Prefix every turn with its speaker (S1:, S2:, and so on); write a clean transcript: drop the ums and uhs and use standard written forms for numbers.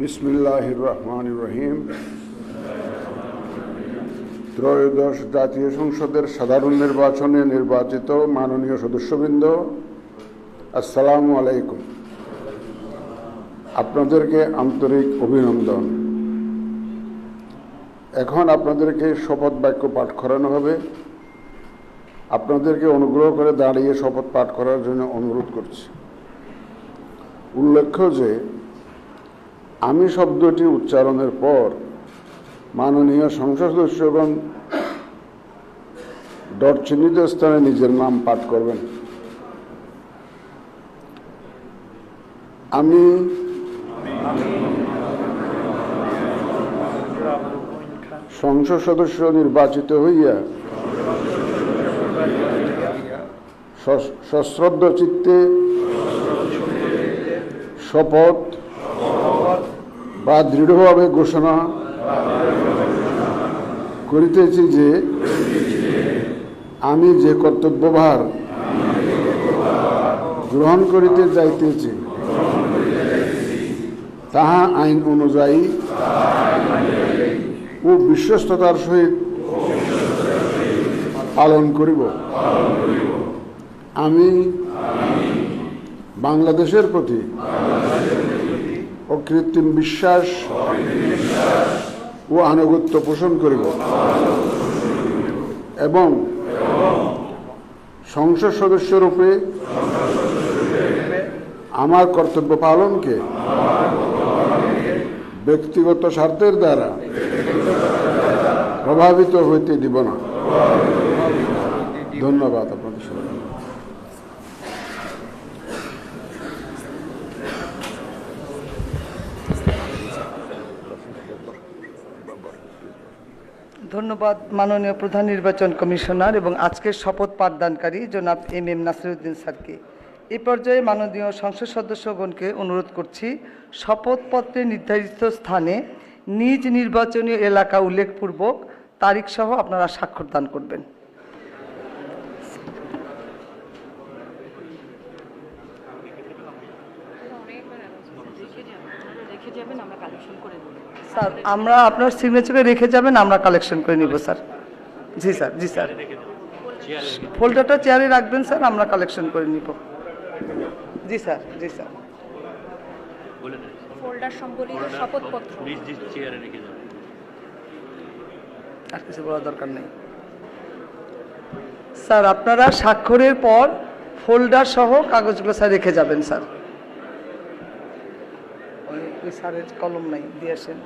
S1: বিসমিল্লাহির রহমানির রহিম। ত্রয়োদশ জাতীয় সংসদের সাধারণ নির্বাচনে নির্বাচিত মাননীয় সদস্যবৃন্দ, আসসালামু আলাইকুম। আপনাদেরকে আন্তরিক অভিনন্দন। এখন আপনাদেরকে শপথ বাক্য পাঠ করানো হবে। আপনাদেরকে অনুগ্রহ করে দাঁড়িয়ে শপথ পাঠ করার জন্য অনুরোধ করছি। উল্লেখ্য যে আমি শব্দটি উচ্চারণের পর মাননীয় সংসদ সদস্যগণ ডট চিহ্নিত স্থানে নিজের নাম পাঠ করবেন। আমি সংসদ সদস্য নির্বাচিত হইয়া সশ্রদ্ধ চিত্তে শপথ বা দৃঢ়ভাবে ঘোষণা করিতেছি যে আমি যে কর্তব্যভার গ্রহণ করিতে যাইতেছি তাহা আইন অনুযায়ী ও বিশ্বস্ততার সহিত পালন করিব। আমি বাংলাদেশের প্রতি অকৃত্রিম বিশ্বাস ও আনুগত্য পোষণ করিব এবং সংসদ সদস্যরূপে আমার কর্তব্য পালনকে ব্যক্তিগত স্বার্থের দ্বারা প্রভাবিত হইতে দিব না। ধন্যবাদ আপনাদের সবাই।
S2: ধন্যবাদ মাননীয় প্রধান নির্বাচন কমিশনার এবং আজকের শপথ পাঠদানকারী জনাব এম নাসিরউদ্দিন স্যারকে। এই পর্যায়ে মাননীয় সংসদ সদস্যগণকে অনুরোধ করছি শপথপত্রে নির্ধারিত স্থানে নিজ নির্বাচনী এলাকা উল্লেখপূর্বক তারিখ সহ আপনারা স্বাক্ষর দান করবেন। স্যার আমরা আপনার সিগনেচারে রেখে যাবেন, আমরা কালেকশন করে নিব স্যার। জি স্যার, জি স্যার, ফোল্ডারটা চেয়ারে রাখবেন স্যার, আমরা কালেকশন করে নিব। জি স্যার, জি স্যার।
S3: ফোল্ডার সম্বলিত শপথপত্র চেয়ারে রেখে যাবেন,
S2: আর কিছু বলার দরকার নেই স্যার। আপনারা স্বাক্ষরের পর ফোল্ডার সহ কাগজগুলো স্যার রেখে যাবেন স্যার। ওই স্যারের কলম নাই দিয়ে আসেন।